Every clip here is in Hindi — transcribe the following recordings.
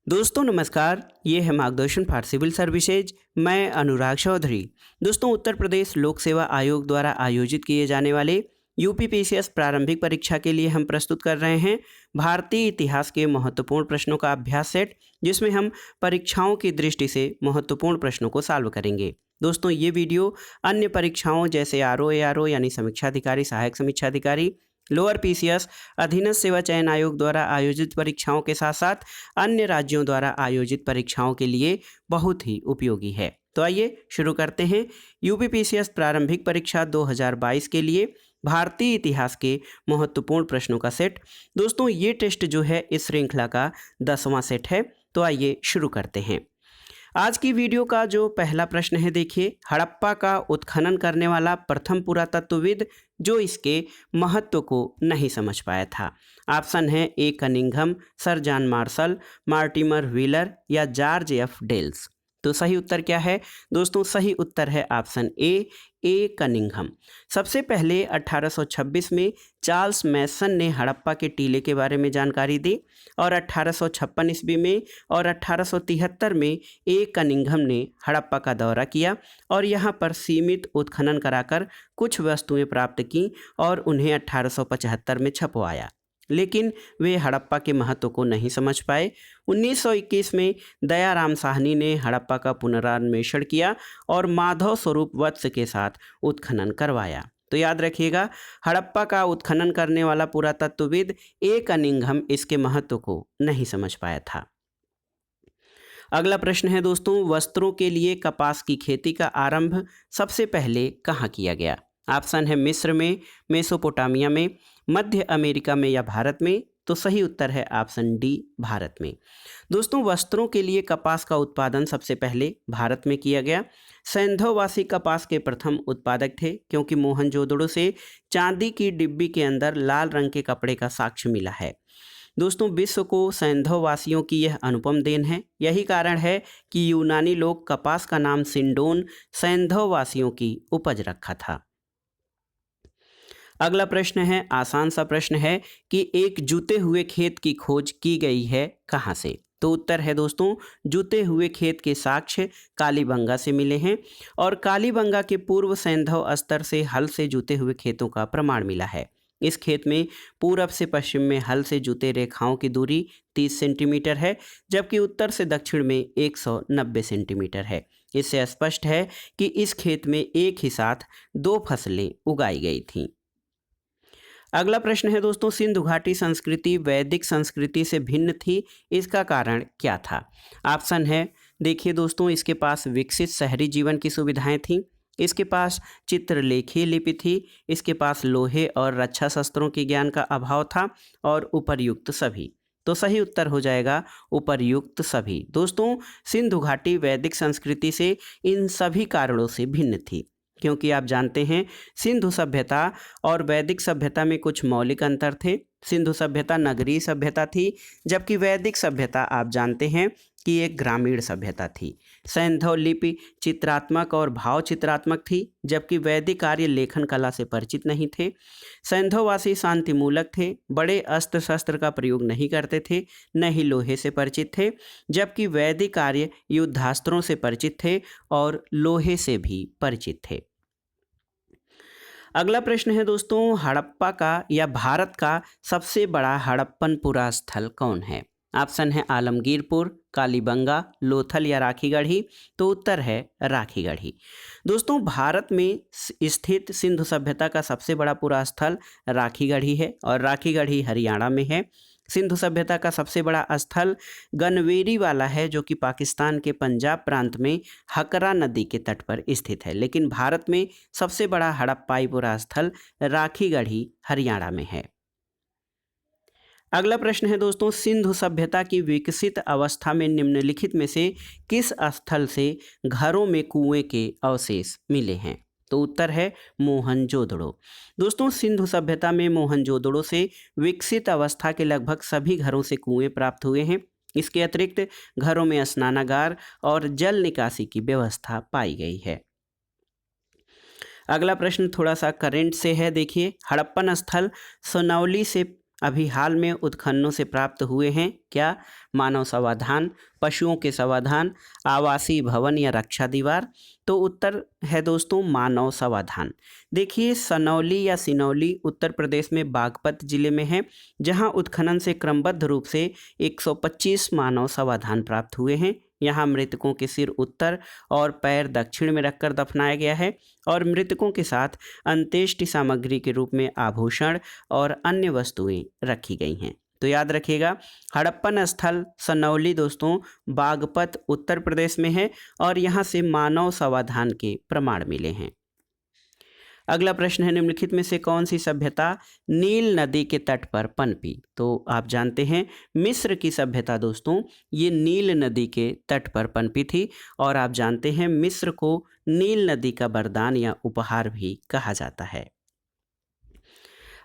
दोस्तों नमस्कार, ये है मार्गदर्शन फॉर सिविल सर्विसेज। मैं अनुराग चौधरी। दोस्तों उत्तर प्रदेश लोक सेवा आयोग द्वारा आयोजित किए जाने वाले यूपीपीसीएस प्रारंभिक परीक्षा के लिए हम प्रस्तुत कर रहे हैं भारतीय इतिहास के महत्वपूर्ण प्रश्नों का अभ्यास सेट, जिसमें हम परीक्षाओं की दृष्टि से महत्वपूर्ण प्रश्नों को सॉल्व करेंगे। दोस्तों ये वीडियो अन्य परीक्षाओं जैसे आरओ एआरओ यानी समीक्षा अधिकारी, सहायक समीक्षा अधिकारी, लोअर पीसीएस, अधीनस्थ सेवा चयन आयोग द्वारा आयोजित परीक्षाओं के साथ साथ अन्य राज्यों द्वारा आयोजित परीक्षाओं के लिए बहुत ही उपयोगी है। तो आइए शुरू करते हैं यूपीपीसीएस प्रारंभिक परीक्षा 2022 के लिए भारतीय इतिहास के महत्वपूर्ण प्रश्नों का सेट। दोस्तों ये टेस्ट जो है इस श्रृंखला का 10वां सेट है। तो आइए शुरू करते हैं। आज की वीडियो का जो पहला प्रश्न है, देखिए, हड़प्पा का उत्खनन करने वाला प्रथम पुरातत्वविद जो इसके महत्व को नहीं समझ पाया था। ऑप्शन है A Cunningham, sir John Marshall, Mortimer Wheeler या जॉर्ज एफ डेल्स। तो सही उत्तर क्या है दोस्तों? सही उत्तर है ऑप्शन ए कनिंघम। सबसे पहले 1826 में चार्ल्स मैसन ने हड़प्पा के टीले के बारे में जानकारी दी और 1856 ईस्वी में और 1873 में ए कनिंघम ने हड़प्पा का दौरा किया और यहाँ पर सीमित उत्खनन कराकर कुछ वस्तुएं प्राप्त की और उन्हें 1875 में छपवाया, लेकिन वे हड़प्पा के महत्व को नहीं समझ पाए। 1921 में दयाराम साहनी ने हड़प्पा का पुनरान्वेषण किया और माधव स्वरूप वत्स के साथ उत्खनन करवाया। तो याद रखिएगा, हड़प्पा का उत्खनन करने वाला पुरातत्वविद ए कनिंघम इसके महत्व को नहीं समझ पाया था। अगला प्रश्न है दोस्तों, वस्त्रों के लिए कपास की खेती का आरंभ सबसे पहले कहाँ किया गया? ऑप्शन है मिस्र में, मेसोपोटामिया में, मध्य अमेरिका में या भारत में। तो सही उत्तर है ऑप्शन डी, भारत में। दोस्तों वस्त्रों के लिए कपास का उत्पादन सबसे पहले भारत में किया गया। सैंधववासी कपास के प्रथम उत्पादक थे, क्योंकि मोहनजोदड़ो से चांदी की डिब्बी के अंदर लाल रंग के कपड़े का साक्ष्य मिला है। दोस्तों विश्व को सैंधववासियों की यह अनुपम देन है। यही कारण है कि यूनानी लोग कपास का नाम सिंडोन सैंधववासियों की उपज रखा था। अगला प्रश्न है, आसान सा प्रश्न है कि एक जूते हुए खेत की खोज की गई है कहाँ से? तो उत्तर है दोस्तों, जूते हुए खेत के साक्ष्य कालीबंगा से मिले हैं और कालीबंगा के पूर्व सैंधव स्तर से हल से जूते हुए खेतों का प्रमाण मिला है। इस खेत में पूरब से पश्चिम में हल से जूते रेखाओं की दूरी 30 सेंटीमीटर है, जबकि उत्तर से दक्षिण में 190 सेंटीमीटर है। इससे स्पष्ट है कि इस खेत में एक ही साथ 2 फसलें उगाई गई थीं। अगला प्रश्न है दोस्तों, सिंधु घाटी संस्कृति वैदिक संस्कृति से भिन्न थी, इसका कारण क्या था? ऑप्शन है, देखिए दोस्तों, इसके पास विकसित शहरी जीवन की सुविधाएं थीं, इसके पास चित्रलेखीय लिपि थी, इसके पास लोहे और रक्षा शस्त्रों के ज्ञान का अभाव था और उपर्युक्त सभी। तो सही उत्तर हो जाएगा उपर्युक्त सभी। दोस्तों सिंधु घाटी वैदिक संस्कृति से इन सभी कारणों से भिन्न थी, क्योंकि आप जानते हैं सिंधु सभ्यता और वैदिक सभ्यता में कुछ मौलिक अंतर थे। सिंधु सभ्यता नगरीय सभ्यता थी, जबकि वैदिक सभ्यता आप जानते हैं कि एक ग्रामीण सभ्यता थी। सैंधव लिपि चित्रात्मक और भाव चित्रात्मक थी, जबकि वैदिक आर्य लेखन कला से परिचित नहीं थे। सैंधववासी शांतिमूलक थे, बड़े अस्त्र शस्त्र का प्रयोग नहीं करते थे, न ही लोहे से परिचित थे, जबकि वैदिक आर्य युद्धास्त्रों से परिचित थे और लोहे से भी परिचित थे। अगला प्रश्न है दोस्तों, हड़प्पा का या भारत का सबसे बड़ा हड़प्पनपुरा स्थल कौन है? ऑप्शन है आलमगीरपुर, कालीबंगा, लोथल या राखीगढ़ी। तो उत्तर है राखीगढ़ी। दोस्तों भारत में स्थित सिंधु सभ्यता का सबसे बड़ा पुरा स्थल राखीगढ़ी है और राखीगढ़ी हरियाणा में है। सिंधु सभ्यता का सबसे बड़ा स्थल गनवेरी वाला है, जो कि पाकिस्तान के पंजाब प्रांत में हकरा नदी के तट पर स्थित है, लेकिन भारत में सबसे बड़ा हड़प्पाई पुरा स्थल राखीगढ़ी हरियाणा में है। अगला प्रश्न है दोस्तों, सिंधु सभ्यता की विकसित अवस्था में निम्नलिखित में से किस स्थल से घरों में कुएं के अवशेष मिले हैं? तो उत्तर है मोहनजोदड़ो। दोस्तों सिंधु सभ्यता में मोहनजोदड़ो से विकसित अवस्था के लगभग सभी घरों से कुएं प्राप्त हुए हैं। इसके अतिरिक्त घरों में स्नानागार और जल निकासी की व्यवस्था पाई गई है। अगला प्रश्न थोड़ा सा करंट से है, देखिए, हड़प्पन स्थल सोनौली से अभी हाल में उत्खननों से प्राप्त हुए हैं? क्या? मानव समाधान, पशुओं के समाधान, आवासीय भवन या रक्षा दीवार? तो उत्तर है दोस्तों मानव समाधान। देखिए, सनौली या सिनौली उत्तर प्रदेश में बागपत जिले में है, जहां उत्खनन से क्रमबद्ध रूप से 125 मानव समाधान प्राप्त हुए हैं। यहाँ मृतकों के सिर उत्तर और पैर दक्षिण में रखकर दफनाया गया है और मृतकों के साथ अंत्येष्टि सामग्री के रूप में आभूषण और अन्य वस्तुएं रखी गई हैं। तो याद रखिएगा, हड़प्पन स्थल सनौली दोस्तों बागपत उत्तर प्रदेश में है और यहाँ से मानव समाधान के प्रमाण मिले हैं। अगला प्रश्न है, निम्नलिखित में से कौन सी सभ्यता नील नदी के तट पर पनपी? तो आप जानते हैं मिस्र की सभ्यता दोस्तों ये नील नदी के तट पर पनपी थी और आप जानते हैं मिस्र को नील नदी का वरदान या उपहार भी कहा जाता है।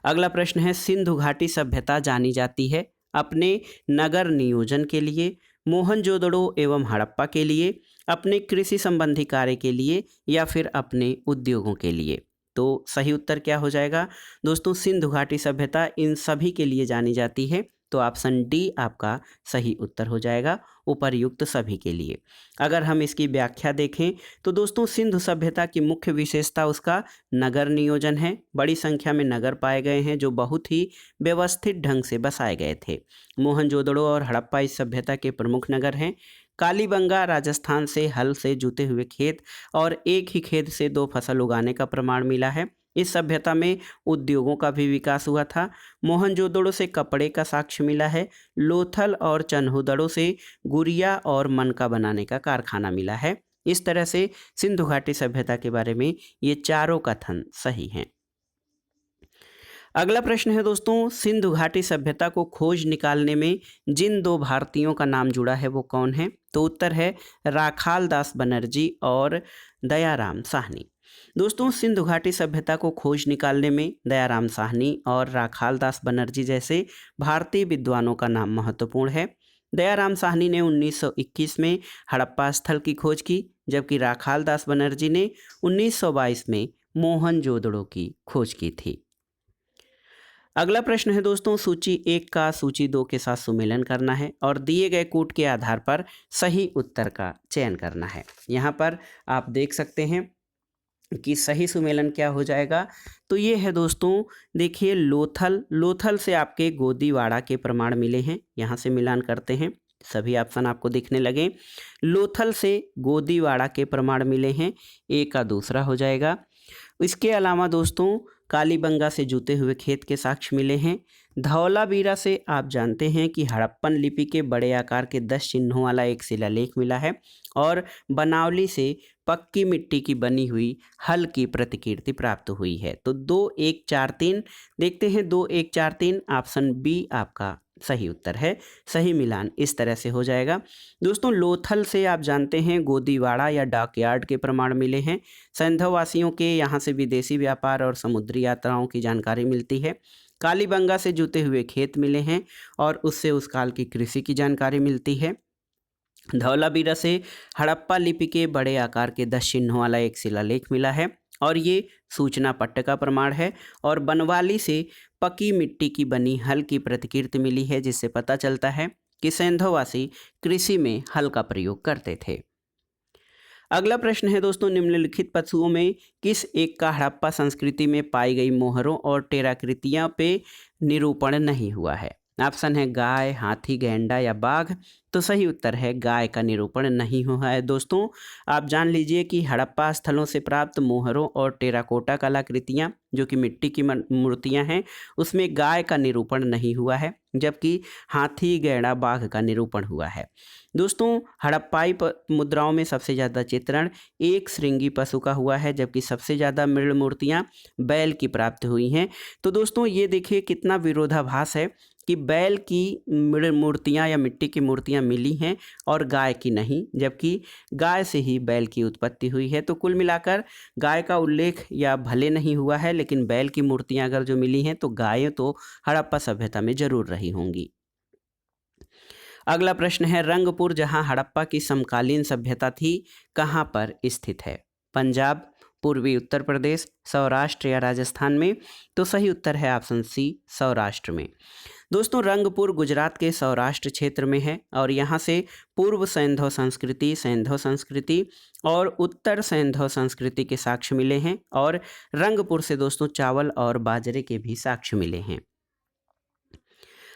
अगला प्रश्न है, सिंधु घाटी सभ्यता जानी जाती है अपने नगर नियोजन के लिए, मोहनजोदड़ो एवं हड़प्पा के लिए, अपने कृषि संबंधी कार्य के लिए या फिर अपने उद्योगों के लिए? तो सही उत्तर क्या हो जाएगा दोस्तों? सिंधु घाटी सभ्यता इन सभी के लिए जानी जाती है। तो ऑप्शन डी आपका सही उत्तर हो जाएगा, उपर्युक्त सभी के लिए। अगर हम इसकी व्याख्या देखें तो दोस्तों सिंधु सभ्यता की मुख्य विशेषता उसका नगर नियोजन है। बड़ी संख्या में नगर पाए गए हैं जो बहुत ही व्यवस्थित ढंग से बसाए गए थे। मोहनजोदड़ो और हड़प्पा इस सभ्यता के प्रमुख नगर हैं। कालीबंगा राजस्थान से हल से जुते हुए खेत और एक ही खेत से 2 फसल उगाने का प्रमाण मिला है। इस सभ्यता में उद्योगों का भी विकास हुआ था। मोहनजोदड़ो से कपड़े का साक्ष्य मिला है। लोथल और चन्हुदड़ो से गुड़िया और मनका बनाने का कारखाना मिला है। इस तरह से सिंधु घाटी सभ्यता के बारे में ये चारों कथन सही हैं। अगला प्रश्न है दोस्तों, सिंधु घाटी सभ्यता को खोज निकालने में जिन 2 भारतीयों का नाम जुड़ा है वो कौन है? तो उत्तर है राखाल दास बनर्जी और दयाराम साहनी। दोस्तों सिंधु घाटी सभ्यता को खोज निकालने में दयाराम साहनी और राखाल दास बनर्जी जैसे भारतीय विद्वानों का नाम महत्वपूर्ण है। दयाराम साहनी ने 1921 में हड़प्पा स्थल की खोज की, जबकि राखाल दास बनर्जी ने 1922 में मोहनजोदड़ो की खोज की थी। अगला प्रश्न है दोस्तों, सूची 1 का सूची 2 के साथ सुमेलन करना है और दिए गए कूट के आधार पर सही उत्तर का चयन करना है। यहाँ पर आप देख सकते हैं कि सही सुमेलन क्या हो जाएगा। तो ये है दोस्तों, देखिए लोथल से आपके गोदीवाड़ा के प्रमाण मिले हैं। यहाँ से मिलान करते हैं, सभी ऑप्शन आपको दिखने लगे। लोथल से गोदीवाड़ा के प्रमाण मिले हैं, ए का दूसरा हो जाएगा। इसके अलावा दोस्तों कालीबंगा से जुते हुए खेत के साक्ष्य मिले हैं। धौलावीरा से आप जानते हैं कि हड़प्पन लिपि के बड़े आकार के 10 चिन्हों वाला एक शिलालेख मिला है और बनावली से पक्की मिट्टी की बनी हुई हल की प्रतिकृति प्राप्त हुई है। तो 2 1 4 3 देखते हैं, 2 1 4 3 ऑप्शन बी आपका सही उत्तर है। सही मिलान इस तरह से हो जाएगा। दोस्तों लोथल से आप जानते हैं गोदीवाड़ा या डॉकयार्ड के प्रमाण मिले हैं। सैंधववासियों के यहाँ से विदेशी व्यापार और समुद्री यात्राओं की जानकारी मिलती है। कालीबंगा से जुते हुए खेत मिले हैं और उससे उस काल की कृषि की जानकारी मिलती है। धौलावीरा से हड़प्पा लिपि के बड़े आकार के 10 चिन्हों वाला एक शिलालेख मिला है और ये सूचना पट्ट का प्रमाण है। और बनवाली से पकी मिट्टी की बनी हल की प्रतिकृति मिली है, जिससे पता चलता है कि सैंधववासी कृषि में हल का प्रयोग करते थे। अगला प्रश्न है दोस्तों, निम्नलिखित पशुओं में किस एक का हड़प्पा संस्कृति में पाई गई मोहरों और टेराकृतियां पे निरूपण नहीं हुआ है? ऑप्शन है गाय, हाथी, गैंडा या बाघ। तो सही उत्तर है गाय का निरूपण नहीं हुआ है। दोस्तों आप जान लीजिए कि हड़प्पा स्थलों से प्राप्त मोहरों और टेराकोटा कलाकृतियां जो कि मिट्टी की मूर्तियां हैं, उसमें गाय का निरूपण नहीं हुआ है, जबकि हाथी, गैंडा, बाघ का निरूपण हुआ है। दोस्तों हड़प्पाई मुद्राओं में सबसे ज़्यादा चित्रण एक श्रृंगी पशु का हुआ है, जबकि सबसे ज़्यादा मृण मूर्तियाँ बैल की प्राप्त हुई हैं। तो दोस्तों ये देखिए कितना विरोधाभास है कि बैल की मृण मूर्तियाँ या मिट्टी की मूर्तियाँ मिली हैं और गाय की नहीं, जबकि गाय से ही बैल की उत्पत्ति हुई है। तो कुल मिलाकर गाय का उल्लेख या भले नहीं हुआ है, लेकिन बैल की मूर्तियाँ अगर जो मिली हैं तो गायें तो हड़प्पा सभ्यता में जरूर रही होंगी। अगला प्रश्न है, रंगपुर जहां हड़प्पा की समकालीन सभ्यता थी कहां पर स्थित है? पंजाब, पूर्वी उत्तर प्रदेश, सौराष्ट्र या राजस्थान में? तो सही उत्तर है ऑप्शन सी, सौराष्ट्र में। दोस्तों रंगपुर गुजरात के सौराष्ट्र क्षेत्र में है और यहाँ से पूर्व सैंधव संस्कृति और उत्तर सैंधव संस्कृति के साक्ष्य मिले हैं और रंगपुर से दोस्तों चावल और बाजरे के भी साक्ष्य मिले हैं।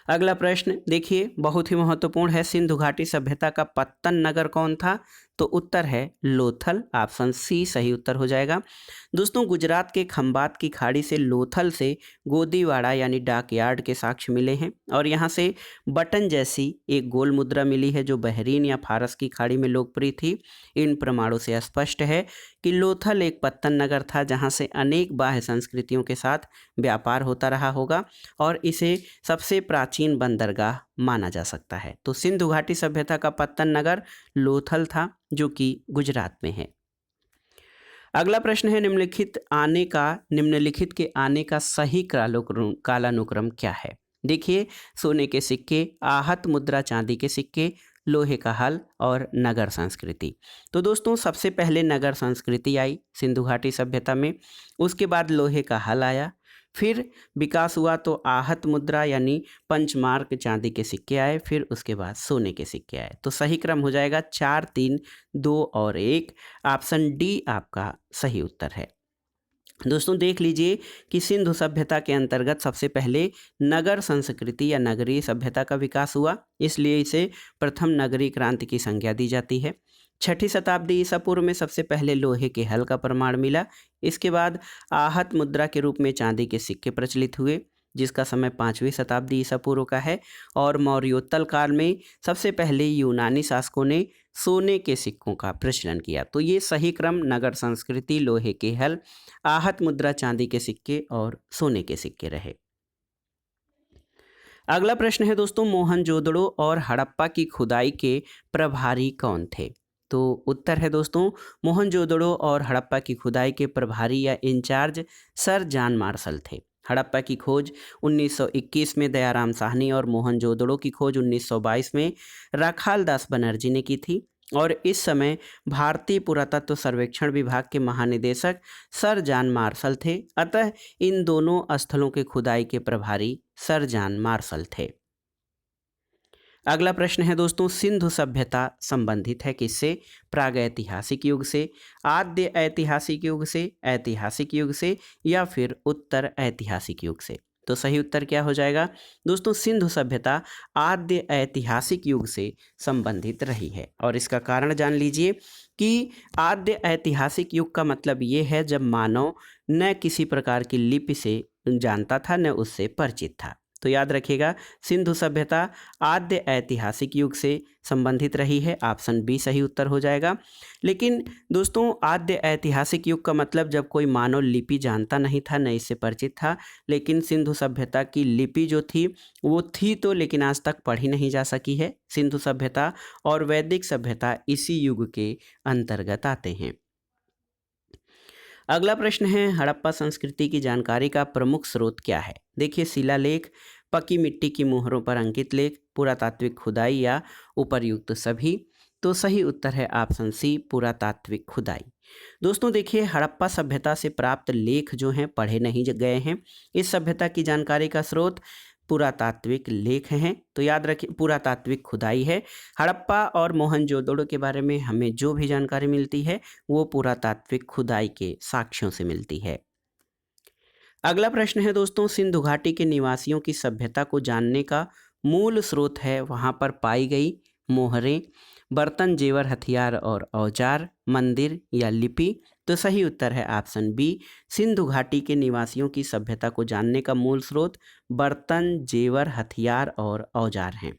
अगला प्रश्न देखिए, बहुत ही महत्वपूर्ण है। सिंधु घाटी सभ्यता का पत्तन नगर कौन था? तो उत्तर है लोथल, ऑप्शन सी सही उत्तर हो जाएगा। दोस्तों गुजरात के खंबात की खाड़ी से लोथल से गोदीवाड़ा यानी डाकयार्ड के साक्ष्य मिले हैं और यहाँ से बटन जैसी एक गोल मुद्रा मिली है जो बहरीन या फारस की खाड़ी में लोकप्रिय थी। इन प्रमाणों से स्पष्ट है कि लोथल एक पत्तन नगर था जहाँ से अनेक बाह्य संस्कृतियों के साथ व्यापार होता रहा होगा और इसे सबसे प्राचीन बंदरगाह माना जा सकता है। तो सिंधु घाटी सभ्यता का पत्तन नगर लोथल था जो कि गुजरात में है। अगला प्रश्न है, निम्नलिखित के आने का सही कालानुक्रम क्या है? देखिए, सोने के सिक्के, आहत मुद्रा चांदी के सिक्के, लोहे का हल और नगर संस्कृति। तो दोस्तों सबसे पहले नगर संस्कृति आई सिंधु घाटी सभ्यता में, उसके बाद लोहे का हल आया, फिर विकास हुआ तो आहत मुद्रा यानी पंचमार्क चांदी के सिक्के आए, फिर उसके बाद सोने के सिक्के आए। तो सही क्रम हो जाएगा 4, 3, 2 और 1। ऑप्शन डी आपका सही उत्तर है। दोस्तों देख लीजिए कि सिंधु सभ्यता के अंतर्गत सबसे पहले नगर संस्कृति या नगरीय सभ्यता का विकास हुआ, इसलिए इसे प्रथम नगरीय क्रांति की संज्ञा दी जाती है। 6ठी शताब्दी ईसा पूर्व में सबसे पहले लोहे के हल का प्रमाण मिला। इसके बाद आहत मुद्रा के रूप में चांदी के सिक्के प्रचलित हुए जिसका समय 5वीं शताब्दी ईसा पूर्व का है और मौर्योत्तल काल में सबसे पहले यूनानी शासकों ने सोने के सिक्कों का प्रचलन किया। तो ये सही क्रम नगर संस्कृति, लोहे के हल, आहत मुद्रा चांदी के सिक्के और सोने के सिक्के रहे। अगला प्रश्न है दोस्तों, मोहनजोदड़ो और हड़प्पा की खुदाई के प्रभारी कौन थे? तो उत्तर है दोस्तों, मोहनजोदड़ो और हड़प्पा की खुदाई के प्रभारी या इंचार्ज सर जॉन मार्शल थे। हड़प्पा की खोज 1921 में दयाराम साहनी और मोहनजोदड़ो की खोज 1922 में राखाल दास बनर्जी ने की थी और इस समय भारतीय पुरातत्व सर्वेक्षण विभाग के महानिदेशक सर जॉन मार्शल थे। अतः इन दोनों स्थलों के खुदाई के प्रभारी सर जॉन मार्शल थे। अगला प्रश्न है दोस्तों, सिंधु सभ्यता संबंधित है किससे? प्रागैतिहासिक युग से, आद्य ऐतिहासिक युग से, ऐतिहासिक युग से या फिर उत्तर ऐतिहासिक युग से? तो सही उत्तर क्या हो जाएगा? दोस्तों सिंधु सभ्यता आद्य ऐतिहासिक युग से संबंधित रही है और इसका कारण जान लीजिए कि आद्य ऐतिहासिक युग का मतलब ये है जब मानव न किसी प्रकार की लिपि से जानता था न उससे परिचित था। तो याद रखिएगा सिंधु सभ्यता आद्य ऐतिहासिक युग से संबंधित रही है, ऑप्शन बी सही उत्तर हो जाएगा। लेकिन दोस्तों आद्य ऐतिहासिक युग का मतलब जब कोई मानव लिपि जानता नहीं था न इससे परिचित था, लेकिन सिंधु सभ्यता की लिपि जो थी वो थी तो लेकिन आज तक पढ़ी नहीं जा सकी है। सिंधु सभ्यता और वैदिक सभ्यता इसी युग के अंतर्गत आते हैं। अगला प्रश्न है, हड़प्पा संस्कृति की जानकारी का प्रमुख स्रोत क्या है? देखिए, शिलालेख, पकी मिट्टी की मोहरों पर अंकित लेख, पुरातात्विक खुदाई या उपर्युक्त सभी? तो सही उत्तर है ऑप्शन सी, पुरातात्विक खुदाई। दोस्तों देखिए, हड़प्पा सभ्यता से प्राप्त लेख जो हैं पढ़े नहीं गए हैं। इस सभ्यता की जानकारी का स्रोत पुरातात्विक लेख हैं। तो याद रखिए पुरातात्विक खुदाई है। हड़प्पा और मोहनजोदड़ो के बारे में हमें जो भी जानकारी मिलती है वो पुरातात्विक खुदाई के साक्ष्यों से मिलती है। अगला प्रश्न है दोस्तों, सिंधु घाटी के निवासियों की सभ्यता को जानने का मूल स्रोत है वहाँ पर पाई गई मोहरें, बर्तन, जेवर, हथियार और औजार, मंदिर या लिपि? तो सही उत्तर है ऑप्शन बी, सिंधु घाटी के निवासियों की सभ्यता को जानने का मूल स्रोत बर्तन, जेवर, हथियार और औजार हैं।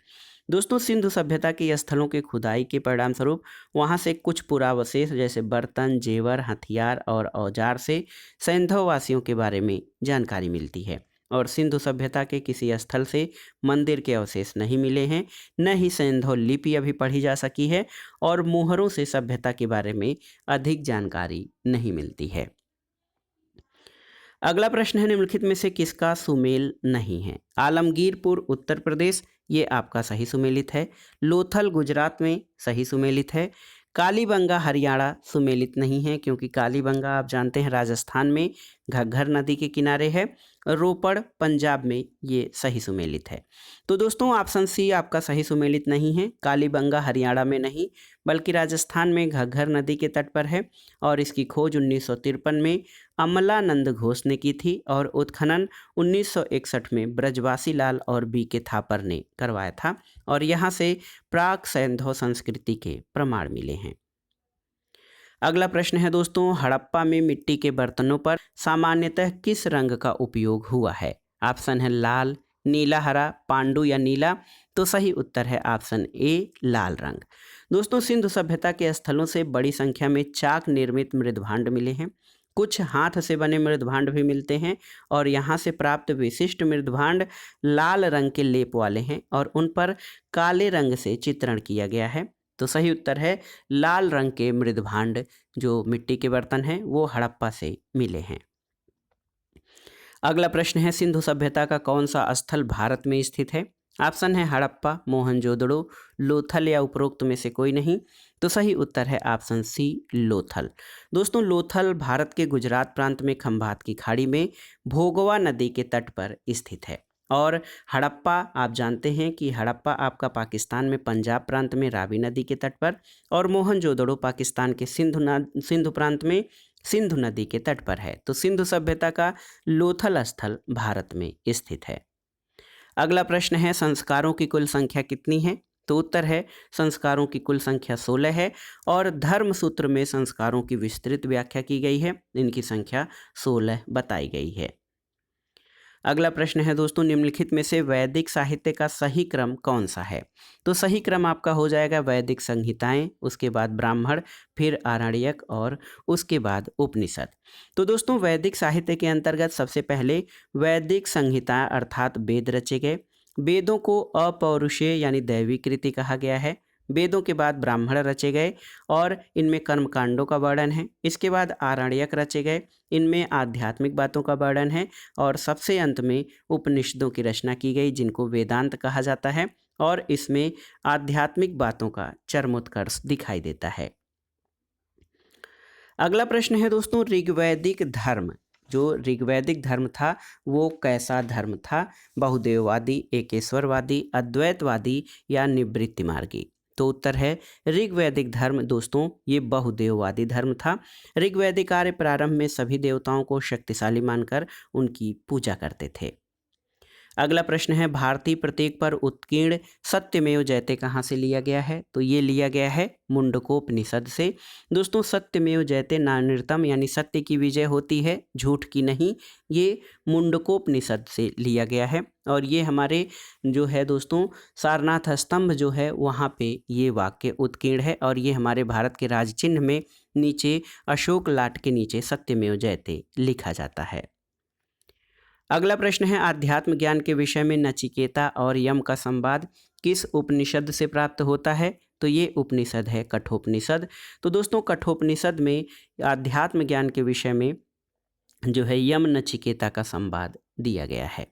दोस्तों सिंधु सभ्यता के स्थलों के खुदाई के परिणाम स्वरूप वहाँ से कुछ पुरावशेष जैसे बर्तन, जेवर, हथियार और औजार से सैंधव वासियों के बारे में जानकारी मिलती है और सिंधु सभ्यता के किसी स्थल से मंदिर के अवशेष नहीं मिले हैं, न ही सैंधव लिपि अभी पढ़ी जा सकी है और मोहरों से सभ्यता के बारे में अधिक जानकारी नहीं मिलती है। अगला प्रश्न है, निम्नलिखित में से किसका सुमेल नहीं है? आलमगीरपुर उत्तर प्रदेश, ये आपका सही सुमेलित है। लोथल गुजरात में सही सुमेलित है। कालीबंगा हरियाणा सुमेलित नहीं है, क्योंकि कालीबंगा आप जानते हैं राजस्थान में घग्घर नदी के किनारे है। रोपड़ पंजाब में ये सही सुमेलित है। तो दोस्तों ऑप्शन सी आपका सही सुमेलित नहीं है। कालीबंगा हरियाणा में नहीं बल्कि राजस्थान में घग्घर नदी के तट पर है, और इसकी खोज 1953 में अमलानंद घोष ने की थी और उत्खनन 1961 में ब्रजवासी लाल और बी के थापर ने करवाया था, और यहाँ से प्राक सैंधव संस्कृति के प्रमाण मिले हैं। अगला प्रश्न है दोस्तों, हड़प्पा में मिट्टी के बर्तनों पर सामान्यतः किस रंग का उपयोग हुआ है? ऑप्शन है लाल, नीला, हरा, पांडु या नीला। तो सही उत्तर है ऑप्शन ए, लाल रंग। दोस्तों सिंधु सभ्यता के स्थलों से बड़ी संख्या में चाक निर्मित मृदभांड मिले हैं। कुछ हाथ से बने मृदभांड भी मिलते हैं, और यहाँ से प्राप्त विशिष्ट मृदभांड लाल रंग के लेप वाले हैं और उन पर काले रंग से चित्रण किया गया है। तो सही उत्तर है लाल रंग के मृदभांड जो मिट्टी के बर्तन हैं वो हड़प्पा से मिले हैं। अगला प्रश्न है, सिंधु सभ्यता का कौन सा स्थल भारत में स्थित है? ऑप्शन है हड़प्पा, मोहनजोदड़ो, लोथल या उपरोक्त में से कोई नहीं। तो सही उत्तर है ऑप्शन सी, लोथल। दोस्तों लोथल भारत के गुजरात प्रांत में खंभात की खाड़ी में भोगवा नदी के तट पर स्थित है। और हड़प्पा आप जानते हैं कि हड़प्पा आपका पाकिस्तान में पंजाब प्रांत में रावी नदी के तट पर, और मोहनजोदड़ो पाकिस्तान के सिंधु प्रांत में सिंधु नदी के तट पर है। तो सिंधु सभ्यता का लोथल स्थल भारत में स्थित है। अगला प्रश्न है, संस्कारों की कुल संख्या कितनी है? तो उत्तर है संस्कारों की कुल संख्या 16 है, और धर्म सूत्र में संस्कारों की विस्तृत व्याख्या की गई है। इनकी संख्या 16 बताई गई है। अगला प्रश्न है दोस्तों, निम्नलिखित में से वैदिक साहित्य का सही क्रम कौन सा है? तो सही क्रम आपका हो जाएगा वैदिक संहिताएं, उसके बाद ब्राह्मण, फिर आरण्यक और उसके बाद उपनिषद। तो दोस्तों वैदिक साहित्य के अंतर्गत सबसे पहले वैदिक संहिता अर्थात वेद रचे गए। वेदों को अपौरुषेय यानी दैवी कृति कहा गया है। वेदों के बाद ब्राह्मण रचे गए और इनमें कर्मकांडों का वर्णन है। इसके बाद आरण्यक रचे गए, इनमें आध्यात्मिक बातों का वर्णन है, और सबसे अंत में उपनिषदों की रचना की गई जिनको वेदांत कहा जाता है, और इसमें आध्यात्मिक बातों का चरमोत्कर्ष दिखाई देता है। अगला प्रश्न है दोस्तों, ऋग्वैदिक धर्म, जो ऋग्वैदिक धर्म था वो कैसा धर्म था? बहुदेववादी, एकेश्वरवादी, अद्वैतवादी या निवृत्ति मार्गी? तो उत्तर है ऋग्वैदिक धर्म दोस्तों ये बहुदेववादी धर्म था। ऋग्वैदिक आर्य प्रारंभ में सभी देवताओं को शक्तिशाली मानकर उनकी पूजा करते थे। अगला प्रश्न है, भारतीय प्रतीक पर उत्कीर्ण सत्यमेव जयते कहाँ से लिया गया है? तो ये लिया गया है मुंडकोपनिषद से। दोस्तों सत्यमेव जयते नान्यतम यानी सत्य की विजय होती है, झूठ की नहीं, ये मुंडकोपनिषद से लिया गया है। और ये हमारे जो है दोस्तों सारनाथ स्तंभ जो है वहाँ पे ये वाक्य उत्कीर्ण है, और ये हमारे भारत के राज चिन्ह में नीचे अशोक लाट के नीचे सत्यमेव जयते लिखा जाता है। अगला प्रश्न है, आध्यात्म ज्ञान के विषय में नचिकेता और यम का संवाद किस उपनिषद से प्राप्त होता है? तो ये उपनिषद है कठोपनिषद। तो दोस्तों कठोपनिषद में आध्यात्म ज्ञान के विषय में जो है यम नचिकेता का संवाद दिया गया है।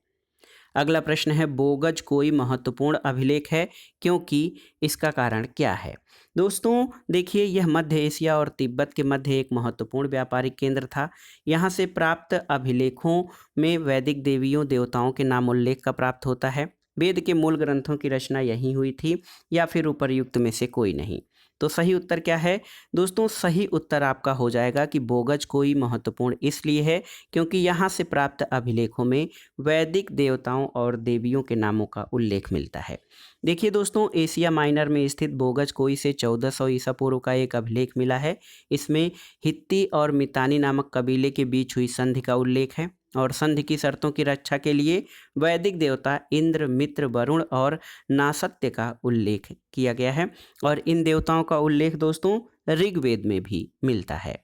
अगला प्रश्न है, बोगज कोई महत्वपूर्ण अभिलेख है क्योंकि इसका कारण क्या है? दोस्तों देखिए यह मध्य एशिया और तिब्बत के मध्य एक महत्वपूर्ण व्यापारिक केंद्र था। यहाँ से प्राप्त अभिलेखों में वैदिक देवियों देवताओं के नाम उल्लेख का प्राप्त होता है। वेद के मूल ग्रंथों की रचना यहीं हुई थी या फिर उपर्युक्त में से कोई नहीं। तो सही उत्तर क्या है दोस्तों? सही उत्तर आपका हो जाएगा कि बोगज कोई महत्वपूर्ण इसलिए है क्योंकि यहाँ से प्राप्त अभिलेखों में वैदिक देवताओं और देवियों के नामों का उल्लेख मिलता है। देखिए दोस्तों एशिया माइनर में स्थित बोगज कोई से 1400 ईसा पूर्व का एक अभिलेख मिला है। इसमें हित्ती और मितानी नामक कबीले के बीच हुई संधि का उल्लेख है, और संधि की शर्तों की रक्षा के लिए वैदिक देवता इंद्र, मित्र, वरुण और नासत्य का उल्लेख किया गया है, और इन देवताओं का उल्लेख दोस्तों ऋग्वेद में भी मिलता है।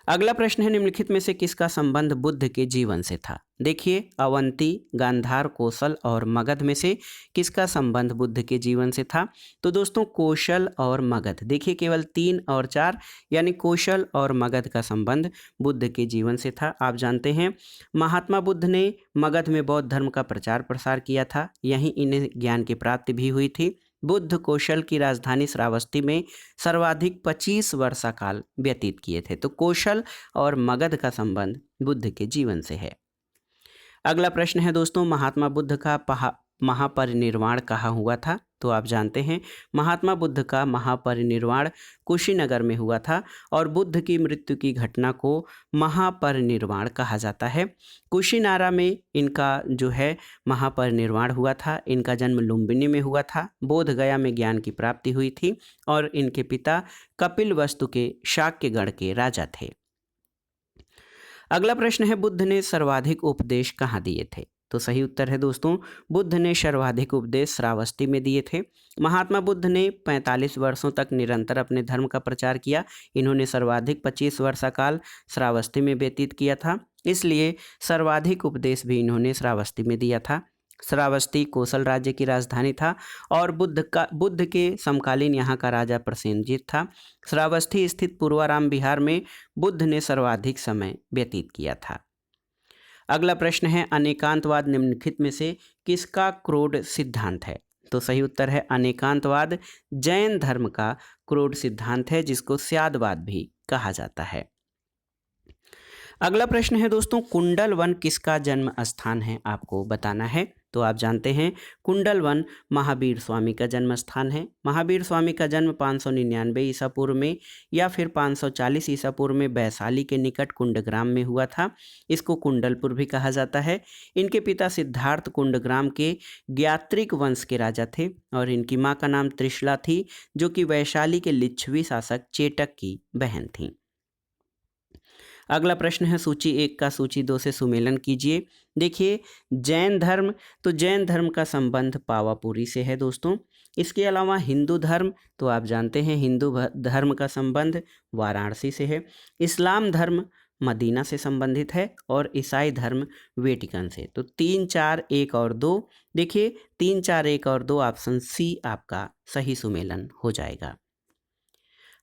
अगला प्रश्न है, निम्नलिखित में से किसका संबंध बुद्ध के जीवन से था? देखिए अवंती, गांधार, कौशल और मगध में से किसका संबंध बुद्ध के जीवन से था? तो दोस्तों कौशल और मगध। देखिए केवल 3 और 4 यानी कौशल और मगध का संबंध बुद्ध के जीवन से था। आप जानते हैं महात्मा बुद्ध ने मगध में बौद्ध धर्म का प्रचार प्रसार किया था, यहीं इन्हें ज्ञान की प्राप्ति भी हुई थी। बुद्ध कौशल की राजधानी श्रावस्ती में सर्वाधिक 25 वर्षा काल व्यतीत किए थे। तो कौशल और मगध का संबंध बुद्ध के जीवन से है। अगला प्रश्न है दोस्तों, महात्मा बुद्ध का महापरिनिर्वाण कहाँ हुआ था? तो आप जानते हैं महात्मा बुद्ध का महापरिनिर्वाण कुशीनगर में हुआ था और बुद्ध की मृत्यु की घटना को महापरिनिर्वाण कहा जाता है। कुशीनारा में इनका जो है महापरिनिर्वाण हुआ था। इनका जन्म लुम्बिनी में हुआ था। बोध गया में ज्ञान की प्राप्ति हुई थी और इनके पिता कपिलवस्तु के शाक्य गण के राजा थे। अगला प्रश्न है, बुद्ध ने सर्वाधिक उपदेश कहाँ दिए थे? तो सही उत्तर है दोस्तों, बुद्ध ने सर्वाधिक उपदेश श्रावस्ती में दिए थे। महात्मा बुद्ध ने 45 वर्षों तक निरंतर अपने धर्म का प्रचार किया। इन्होंने सर्वाधिक 25 वर्षा काल श्रावस्ती में व्यतीत किया था, इसलिए सर्वाधिक उपदेश भी इन्होंने श्रावस्ती में दिया था। श्रावस्ती कौशल राज्य की राजधानी था और बुद्ध के समकालीन यहाँ का राजा प्रसेनजीत था। श्रावस्ती स्थित पूर्वाराम बिहार में बुद्ध ने सर्वाधिक समय व्यतीत किया था। अगला प्रश्न है, अनेकांतवाद निम्नलिखित में से किसका क्रोध सिद्धांत है? तो सही उत्तर है अनेकांतवाद जैन धर्म का क्रोध सिद्धांत है, जिसको स्यादवाद भी कहा जाता है। अगला प्रश्न है दोस्तों, कुंडल वन किसका जन्म स्थान है? आपको बताना है। तो आप जानते हैं कुंडल वन महावीर स्वामी का जन्म स्थान है। महावीर स्वामी का जन्म 599 ईसा पूर्व में या फिर 540 ईसा पूर्व में वैशाली के निकट कुंडग्राम में हुआ था। इसको कुंडलपुर भी कहा जाता है। इनके पिता सिद्धार्थ कुंडग्राम के ज्ञात्रिक वंश के राजा थे और इनकी माँ का नाम त्रिशला थी, जो कि वैशाली के लिच्छवी शासक चेटक की बहन थी। अगला प्रश्न है, सूची 1 का सूची 2 से सुमेलन कीजिए। देखिए, जैन धर्म, तो जैन धर्म का संबंध पावापुरी से है दोस्तों। इसके अलावा हिंदू धर्म, तो आप जानते हैं हिंदू धर्म का संबंध वाराणसी से है। इस्लाम धर्म मदीना से संबंधित है और ईसाई धर्म वेटिकन से। तो 3, 4, 1 और 2, देखिए 3, 4, 1 और 2 ऑप्शन सी आपका सही सुमेलन हो जाएगा।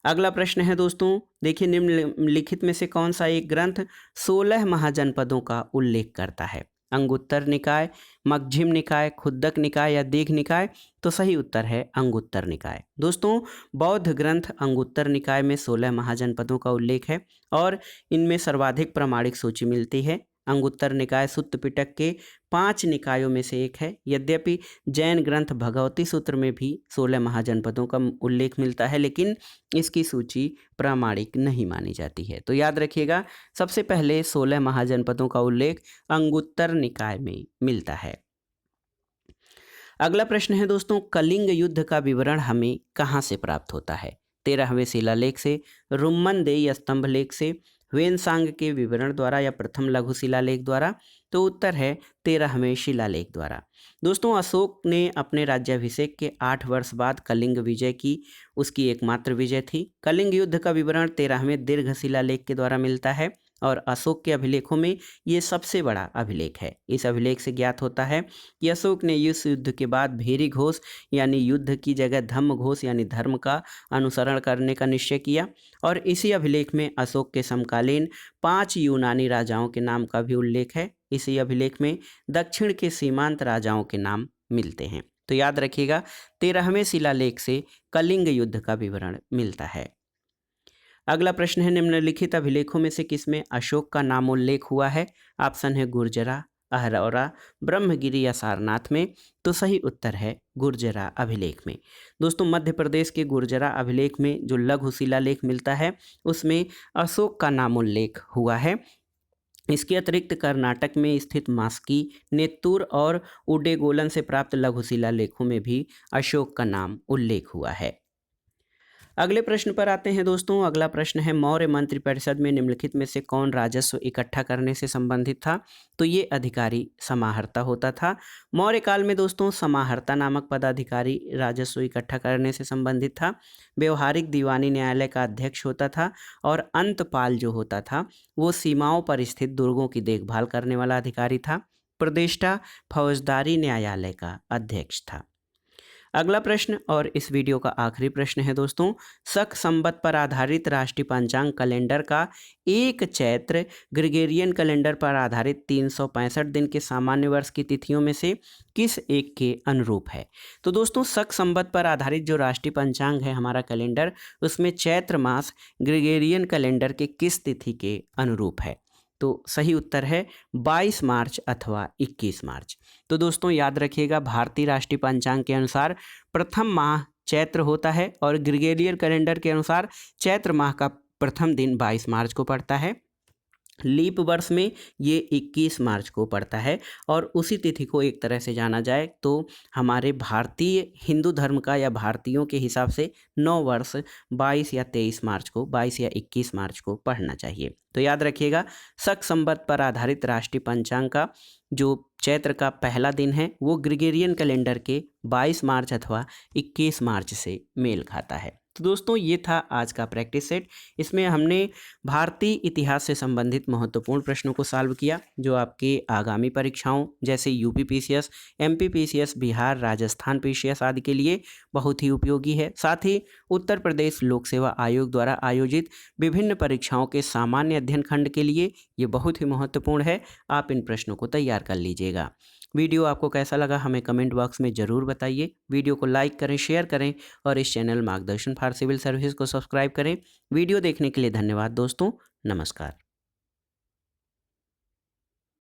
अगला प्रश्न है दोस्तों, देखिए निम्नलिखित में से कौन सा एक ग्रंथ 16 महाजनपदों का उल्लेख करता है? अंगुत्तर निकाय, मगझिम निकाय, खुद्दक निकाय या दीघ निकाय? तो सही उत्तर है अंगुत्तर निकाय। दोस्तों, बौद्ध ग्रंथ अंगुत्तर निकाय में 16 महाजनपदों का उल्लेख है और इनमें सर्वाधिक प्रामाणिक सूची मिलती है। अंगुत्तर निकाय सुत्त पिटक के 5 निकायों में से एक है। यद्यपि जैन ग्रंथ भगवती सूत्र में भी 16 महाजनपदों का उल्लेख मिलता है, लेकिन इसकी सूची प्रामाणिक नहीं मानी जाती है। तो याद रखिएगा, सबसे पहले 16 महाजनपदों का उल्लेख अंगुत्तर निकाय में मिलता है। अगला प्रश्न है दोस्तों, कलिंग युद्ध का विवरण हमें कहाँ से प्राप्त होता है? 13वें शिलालेख से, रुम्मनदेई स्तंभ लेख से, वेनसांग के विवरण द्वारा या प्रथम लघु शिलालेख द्वारा? तो उत्तर है 13वें शिलालेख द्वारा। दोस्तों, अशोक ने अपने राज्याभिषेक के 8 वर्ष बाद कलिंग विजय की, उसकी एकमात्र विजय थी। कलिंग युद्ध का विवरण 13वें दीर्घ शिलालेख के द्वारा मिलता है और अशोक के अभिलेखों में ये सबसे बड़ा अभिलेख है। इस अभिलेख से ज्ञात होता है कि अशोक ने इस युद्ध के बाद भेरी घोष यानी युद्ध की जगह धम्म घोष यानी धर्म का अनुसरण करने का निश्चय किया और इसी अभिलेख में अशोक के समकालीन 5 यूनानी राजाओं के नाम का भी उल्लेख है। इसी अभिलेख में दक्षिण के सीमांत राजाओं के नाम मिलते हैं। तो याद रखिएगा, 13वें शिलालेख से कलिंग युद्ध का विवरण मिलता है। अगला प्रश्न है, निम्नलिखित अभिलेखों में से किसमें अशोक का नामोल्लेख हुआ है? ऑप्शन है गुर्जरा, अहरौरा, ब्रह्मगिरी या सारनाथ में? तो सही उत्तर है गुर्जरा अभिलेख में। दोस्तों, मध्य प्रदेश के गुर्जरा अभिलेख में जो लघु शिलालेख मिलता है उसमें अशोक का नामोल्लेख हुआ है। इसके अतिरिक्त कर्नाटक में स्थित मास्की, नेत्तूर और उडेगोलन से प्राप्त लघु शिलालेखों में भी अशोक का नाम उल्लेख हुआ है। अगले प्रश्न पर आते हैं दोस्तों। अगला प्रश्न है, मौर्य मंत्रिपरिषद में निम्नलिखित में से कौन राजस्व इकट्ठा करने से संबंधित था? तो ये अधिकारी समाहर्ता होता था। मौर्य काल में दोस्तों समाहर्ता नामक पदाधिकारी राजस्व इकट्ठा करने से संबंधित था। व्यवहारिक दीवानी न्यायालय का अध्यक्ष होता था और अंतपाल जो होता था वो सीमाओं पर स्थित दुर्गों की देखभाल करने वाला अधिकारी था। प्रदेष्टा फौजदारी न्यायालय का अध्यक्ष था। अगला प्रश्न और इस वीडियो का आखिरी प्रश्न है दोस्तों, शक संवत पर आधारित राष्ट्रीय पंचांग कैलेंडर का एक चैत्र ग्रेगोरियन कैलेंडर पर आधारित 365 दिन के सामान्य वर्ष की तिथियों में से किस एक के अनुरूप है। तो दोस्तों शक संवत पर आधारित जो राष्ट्रीय पंचांग है हमारा कैलेंडर, उसमें चैत्र मास ग्रेगोरियन कैलेंडर के किस तिथि के अनुरूप है। तो सही उत्तर है 22 मार्च अथवा 21 मार्च। तो दोस्तों याद रखिएगा, भारतीय राष्ट्रीय पंचांग के अनुसार प्रथम माह चैत्र होता है और ग्रेगोरियन कैलेंडर के अनुसार चैत्र माह का प्रथम दिन 22 मार्च को पड़ता है। लीप वर्ष में ये 21 मार्च को पड़ता है और उसी तिथि को एक तरह से जाना जाए तो हमारे भारतीय हिंदू धर्म का या भारतीयों के हिसाब से 9 वर्ष 22 या 23 मार्च को 22 या 21 मार्च को पढ़ना चाहिए। तो याद रखिएगा, शक संवत पर आधारित राष्ट्रीय पंचांग का जो चैत्र का पहला दिन है वो ग्रेगोरियन कैलेंडर के 22 मार्च अथवा 21 मार्च से मेल खाता है। तो दोस्तों ये था आज का प्रैक्टिस सेट। इसमें हमने भारतीय इतिहास से संबंधित महत्वपूर्ण प्रश्नों को सॉल्व किया जो आपके आगामी परीक्षाओं जैसे UP PCS, MP PCS, Bihar, Rajasthan PCS आदि के लिए बहुत ही उपयोगी है। साथ ही उत्तर प्रदेश लोक सेवा आयोग द्वारा आयोजित विभिन्न परीक्षाओं के सामान्य अध्ययन खंड के लिए ये बहुत ही महत्वपूर्ण है। आप इन प्रश्नों को तैयार कर लीजिएगा। वीडियो आपको कैसा लगा हमें कमेंट बॉक्स में ज़रूर बताइए। वीडियो को लाइक करें, शेयर करें और इस चैनल मार्गदर्शन फॉर सिविल सर्विस को सब्सक्राइब करें। वीडियो देखने के लिए धन्यवाद दोस्तों। नमस्कार।